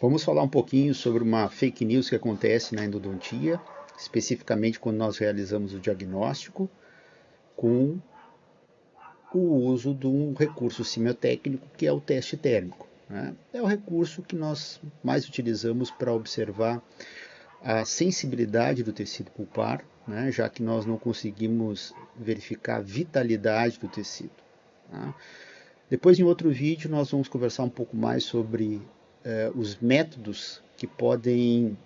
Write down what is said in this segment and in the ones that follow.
Vamos falar um pouquinho sobre uma fake news que acontece na endodontia, especificamente quando nós realizamos o diagnóstico com o uso de um recurso semiotécnico que é o teste térmico, né? É o recurso que nós mais utilizamos para observar a sensibilidade do tecido pulpar, né? Já que nós não conseguimos verificar a vitalidade do tecido, tá? Depois, em outro vídeo, nós vamos conversar um pouco mais sobre os métodos que podem,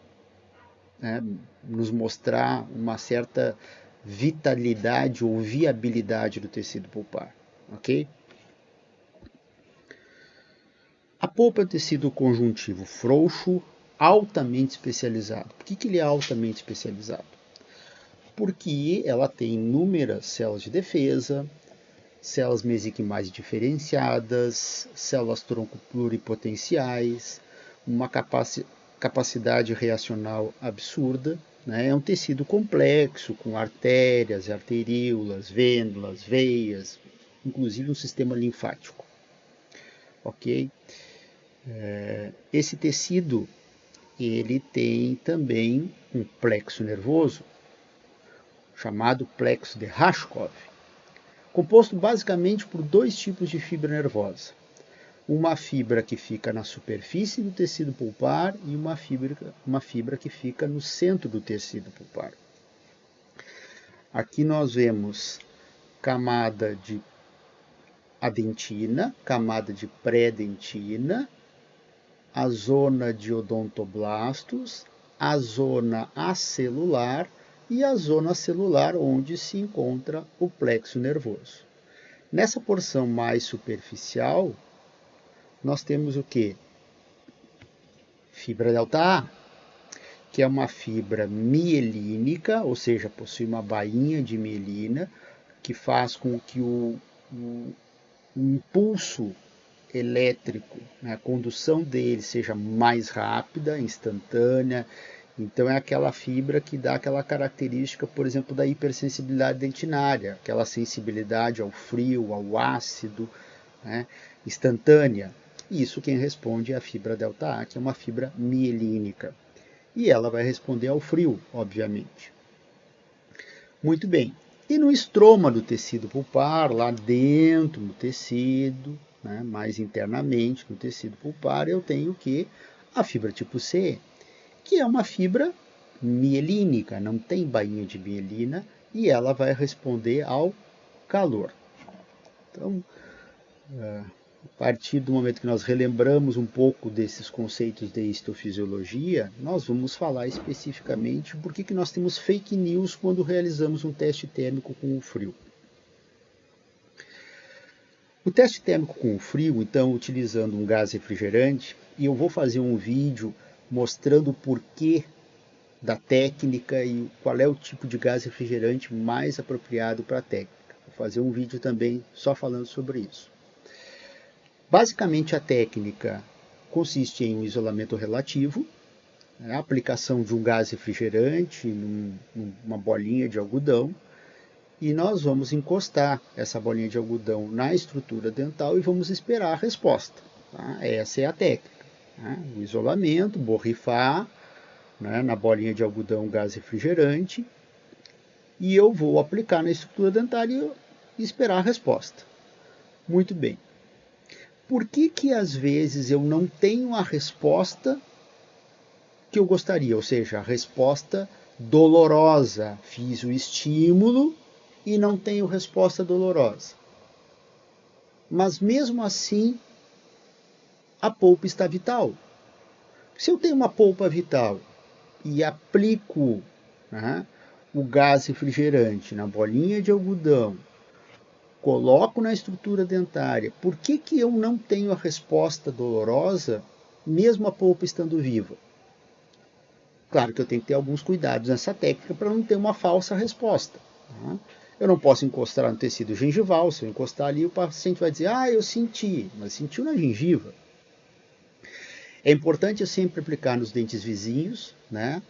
né, nos mostrar uma certa vitalidade ou viabilidade do tecido pulpar, ok? A polpa é um tecido conjuntivo frouxo, altamente especializado. Por que ele é altamente especializado? Porque ela tem inúmeras células de defesa, células mesenquimais diferenciadas, células tronco pluripotenciais, uma capacidade reacional absurda, né? É um tecido complexo, com artérias, arteríolas, vênulas, veias, inclusive um sistema linfático. Ok? Esse tecido ele tem também um plexo nervoso, chamado plexo de Raschkow, composto basicamente por dois tipos de fibra nervosa. Uma fibra que fica na superfície do tecido pulpar e uma fibra que fica no centro do tecido pulpar. Aqui nós vemos camada de adentina, camada de pré-dentina, a zona de odontoblastos, a zona acelular e a zona celular onde se encontra o plexo nervoso. Nessa porção mais superficial, nós temos o que? Fibra delta A, que é uma fibra mielínica, ou seja, possui uma bainha de mielina, que faz com que o impulso elétrico, né, a condução dele seja mais rápida, instantânea. Então é aquela fibra que dá aquela característica, por exemplo, da hipersensibilidade dentinária, aquela sensibilidade ao frio, ao ácido, né, instantânea. Isso quem responde é a fibra delta A, que é uma fibra mielínica. E ela vai responder ao frio, obviamente. Muito bem. E no estroma do tecido pulpar, lá dentro do tecido, né, mais internamente no tecido pulpar, eu tenho o que? A fibra tipo C, que é uma fibra mielínica, não tem bainha de mielina, e ela vai responder ao calor. Então, a partir do momento que nós relembramos um pouco desses conceitos de histofisiologia, nós vamos falar especificamente por que nós temos fake news quando realizamos um teste térmico com o frio. O teste térmico com o frio, então, utilizando um gás refrigerante, e eu vou fazer um vídeo mostrando o porquê da técnica e qual é o tipo de gás refrigerante mais apropriado para a técnica. Vou fazer um vídeo também só falando sobre isso. Basicamente, a técnica consiste em um isolamento relativo, a aplicação de um gás refrigerante numa bolinha de algodão, e nós vamos encostar essa bolinha de algodão na estrutura dental e vamos esperar a resposta. Tá? Essa é a técnica. Tá? O isolamento, borrifar, né, na bolinha de algodão gás refrigerante, e eu vou aplicar na estrutura dentária e esperar a resposta. Muito bem. Por que às vezes eu não tenho a resposta que eu gostaria? Ou seja, a resposta dolorosa. Fiz o estímulo e não tenho resposta dolorosa. Mas mesmo assim, a polpa está vital. Se eu tenho uma polpa vital e aplico, né, o gás refrigerante na bolinha de algodão, coloco na estrutura dentária, por que eu não tenho a resposta dolorosa, mesmo a polpa estando viva? Claro que eu tenho que ter alguns cuidados nessa técnica para não ter uma falsa resposta. Tá? Eu não posso encostar no tecido gengival. Se eu encostar ali, o paciente vai dizer, eu senti, mas sentiu na gengiva. É importante eu sempre aplicar nos dentes vizinhos, né,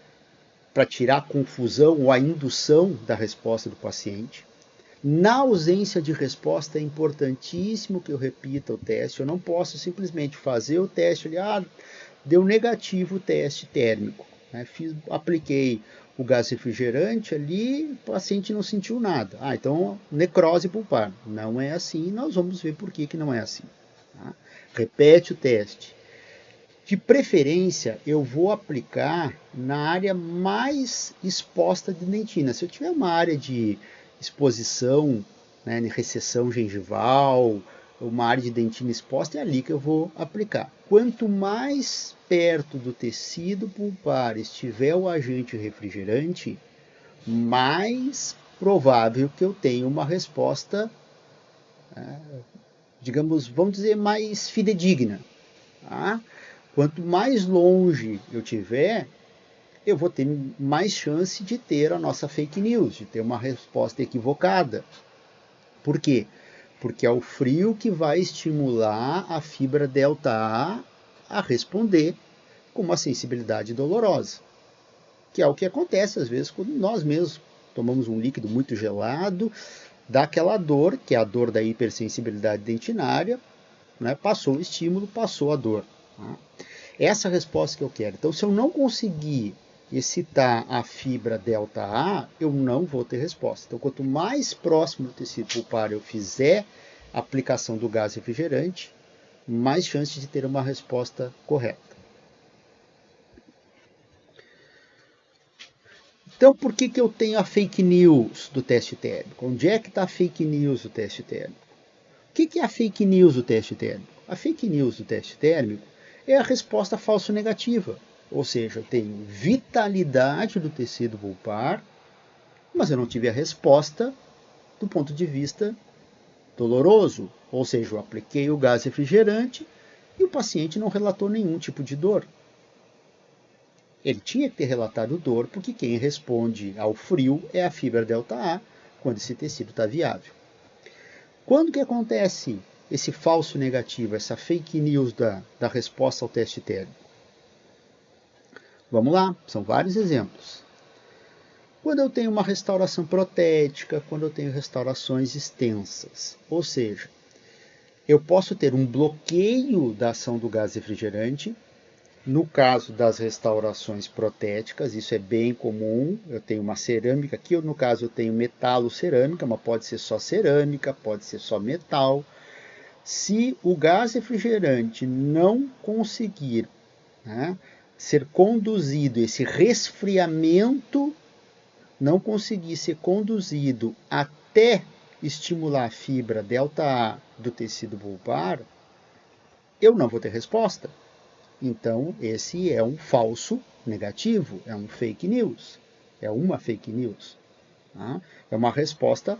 para tirar a confusão ou a indução da resposta do paciente. Na ausência de resposta, é importantíssimo que eu repita o teste. Eu não posso simplesmente fazer o teste ali, deu negativo o teste térmico. Né? Apliquei o gás refrigerante ali, o paciente não sentiu nada. Então necrose pulpar. Não é assim, nós vamos ver por que não é assim. Tá? Repete o teste. De preferência, eu vou aplicar na área mais exposta de dentina. Se eu tiver uma área de exposição, né, de recessão gengival, uma área de dentina exposta, é ali que eu vou aplicar. Quanto mais perto do tecido pulpar estiver o agente refrigerante, mais provável que eu tenha uma resposta, digamos, vamos dizer, mais fidedigna. Tá? Quanto mais longe eu tiver, eu vou ter mais chance de ter a nossa fake news, de ter uma resposta equivocada. Por quê? Porque é o frio que vai estimular a fibra delta A responder com uma sensibilidade dolorosa, que é o que acontece às vezes quando nós mesmos tomamos um líquido muito gelado, dá aquela dor, que é a dor da hipersensibilidade dentinária, né? Passou o estímulo, passou a dor. Tá? Essa é a resposta que eu quero. Então, se eu não conseguir excitar a fibra delta A, eu não vou ter resposta. Então, quanto mais próximo do tecido pulpar eu fizer a aplicação do gás refrigerante, mais chance de ter uma resposta correta. Então, por que eu tenho a fake news do teste térmico? Onde é que está a fake news do teste térmico? O que é a fake news do teste térmico? A fake news do teste térmico é a resposta falso-negativa. Ou seja, eu tenho vitalidade do tecido pulpar, mas eu não tive a resposta do ponto de vista doloroso. Ou seja, eu apliquei o gás refrigerante e o paciente não relatou nenhum tipo de dor. Ele tinha que ter relatado dor, porque quem responde ao frio é a fibra delta A, quando esse tecido está viável. Quando que acontece esse falso negativo, essa fake news da resposta ao teste térmico? Vamos lá, são vários exemplos. Quando eu tenho uma restauração protética, quando eu tenho restaurações extensas, ou seja, eu posso ter um bloqueio da ação do gás refrigerante. No caso das restaurações protéticas, isso é bem comum. Eu tenho uma cerâmica aqui, no caso eu tenho metalo-cerâmica, mas pode ser só cerâmica, pode ser só metal. Se o gás refrigerante não conseguir, né, ser conduzido, esse resfriamento não conseguir ser conduzido até estimular a fibra delta A do tecido pulpar, eu não vou ter resposta. Então, esse é um falso negativo, é um fake news, é uma fake news. Tá? É uma resposta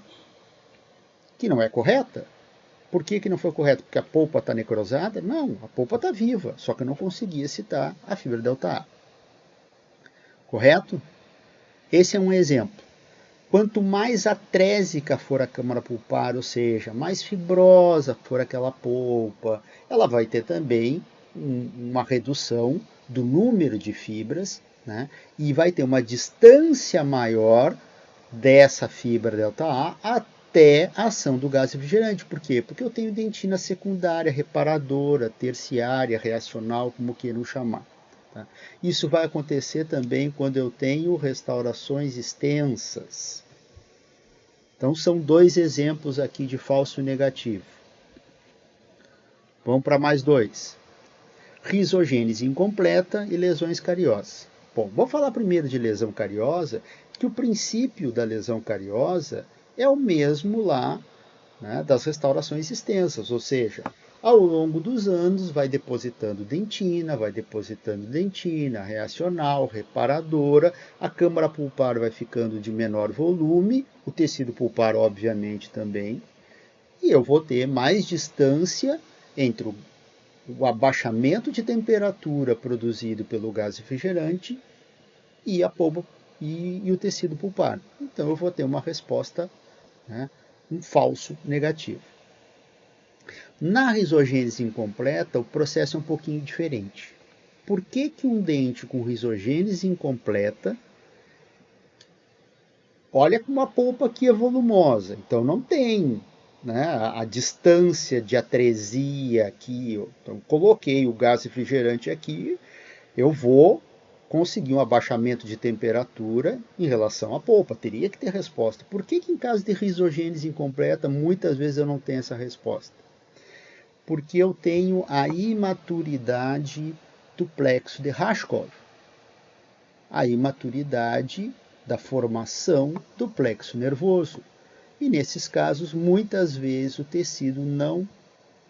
que não é correta. Por que não foi correta? Porque a polpa está necrosada? Não, a polpa está viva, só que eu não consegui excitar a fibra delta A. Correto? Esse é um exemplo. Quanto mais atrésica for a câmara pulpar, ou seja, mais fibrosa for aquela polpa, ela vai ter também uma redução do número de fibras, né? E vai ter uma distância maior dessa fibra delta A até a ação do gás refrigerante. Por quê? Porque eu tenho dentina secundária, reparadora, terciária, reacional, como queiram chamar. Tá? Isso vai acontecer também quando eu tenho restaurações extensas. Então, são dois exemplos aqui de falso negativo. Vamos para mais dois. Risogênese incompleta e lesões cariosas. Bom, vou falar primeiro de lesão cariosa, que o princípio da lesão cariosa é o mesmo lá, né, das restaurações extensas, ou seja, ao longo dos anos vai depositando dentina, reacional, reparadora, a câmara pulpar vai ficando de menor volume, o tecido pulpar obviamente também, e eu vou ter mais distância entre o abaixamento de temperatura produzido pelo gás refrigerante e a polpa e o tecido pulpar. Então eu vou ter uma resposta, né, um falso negativo. Na risogênese incompleta, o processo é um pouquinho diferente. Por que um dente com risogênese incompleta, olha como a polpa aqui é volumosa, então não tem né, a distância de atresia aqui, então coloquei o gás refrigerante aqui, eu vou conseguir um abaixamento de temperatura em relação à polpa. Teria que ter resposta. Por que em caso de risogênese incompleta, muitas vezes eu não tenho essa resposta? Porque eu tenho a imaturidade do plexo de Raskov. A imaturidade da formação do plexo nervoso. E nesses casos, muitas vezes o tecido não,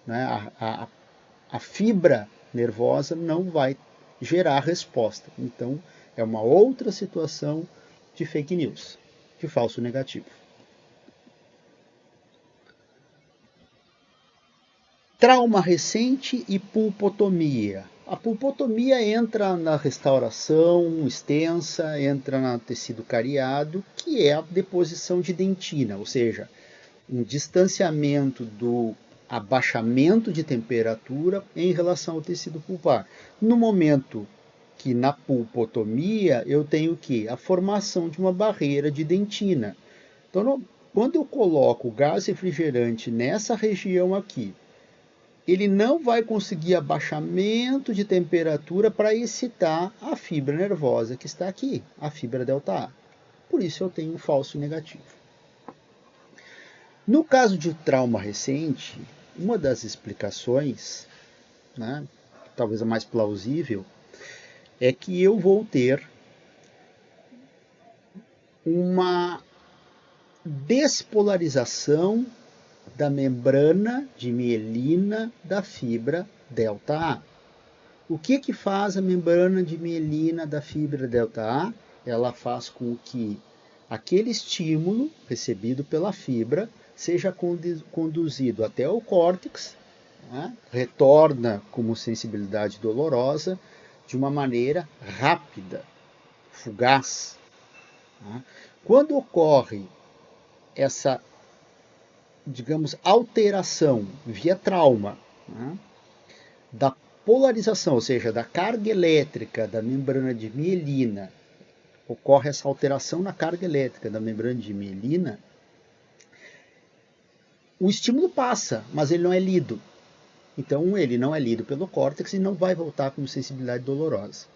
né, a fibra nervosa não vai gerar resposta. Então, é uma outra situação de fake news, de falso negativo. Trauma recente e pulpotomia. A pulpotomia entra na restauração extensa, entra no tecido cariado, que é a deposição de dentina, ou seja, um distanciamento do abaixamento de temperatura em relação ao tecido pulpar. No momento que na pulpotomia eu tenho que a formação de uma barreira de dentina. Então, quando eu coloco o gás refrigerante nessa região aqui, ele não vai conseguir abaixamento de temperatura para excitar a fibra nervosa que está aqui, a fibra delta A. Por isso eu tenho um falso negativo. No caso de trauma recente, uma das explicações, né, talvez a mais plausível, é que eu vou ter uma despolarização da membrana de mielina da fibra delta A. O que faz a membrana de mielina da fibra delta A? Ela faz com que aquele estímulo recebido pela fibra seja conduzido até o córtex, né? Retorna como sensibilidade dolorosa de uma maneira rápida, fugaz. Né? Quando ocorre essa, digamos, alteração via trauma, né, da polarização, ou seja, da carga elétrica da membrana de mielina, ocorre essa alteração na carga elétrica da membrana de mielina, o estímulo passa, mas ele não é lido. Então, ele não é lido pelo córtex e não vai voltar como sensibilidade dolorosa.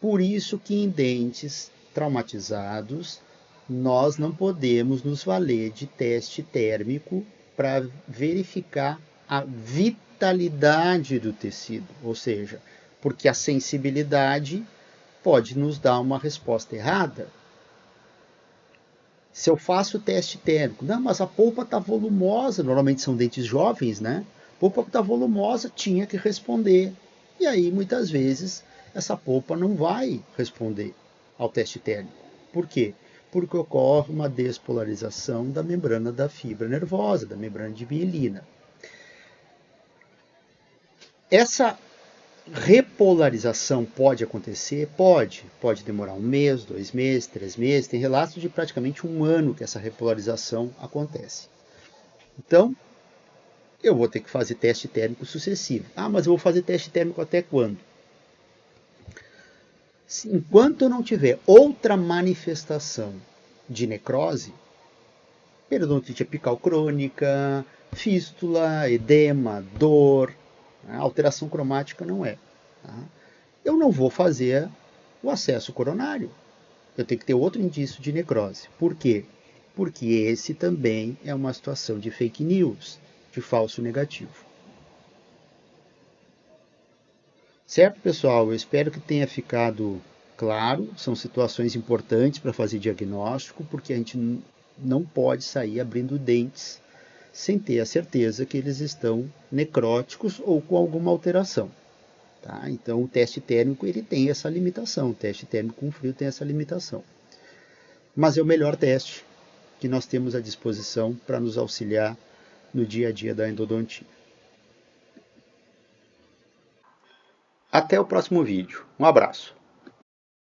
Por isso que em dentes traumatizados, nós não podemos nos valer de teste térmico para verificar a vitalidade do tecido, ou seja, porque a sensibilidade pode nos dar uma resposta errada. Se eu faço o teste térmico, não, mas a polpa está volumosa, normalmente são dentes jovens, né? A polpa está volumosa, tinha que responder. E aí, muitas vezes, essa polpa não vai responder ao teste térmico. Por quê? Porque ocorre uma despolarização da membrana da fibra nervosa, da membrana de mielina. Essa repolarização pode acontecer? Pode demorar 1 mês, 2 meses, 3 meses, tem relatos de praticamente 1 ano que essa repolarização acontece. Então, eu vou ter que fazer teste térmico sucessivo. Ah, mas eu vou fazer teste térmico até quando? Enquanto eu não tiver outra manifestação de necrose, periodontite apical crônica, fístula, edema, dor, alteração cromática não é. Tá? Eu não vou fazer o acesso coronário. Eu tenho que ter outro indício de necrose. Por quê? Porque esse também é uma situação de fake news, de falso negativo. Certo, pessoal? Eu espero que tenha ficado claro. São situações importantes para fazer diagnóstico, porque a gente não pode sair abrindo dentes sem ter a certeza que eles estão necróticos ou com alguma alteração. Tá? Então, o teste térmico ele tem essa limitação. O teste térmico com frio tem essa limitação. Mas é o melhor teste que nós temos à disposição para nos auxiliar no dia a dia da endodontia. Até o próximo vídeo. Um abraço.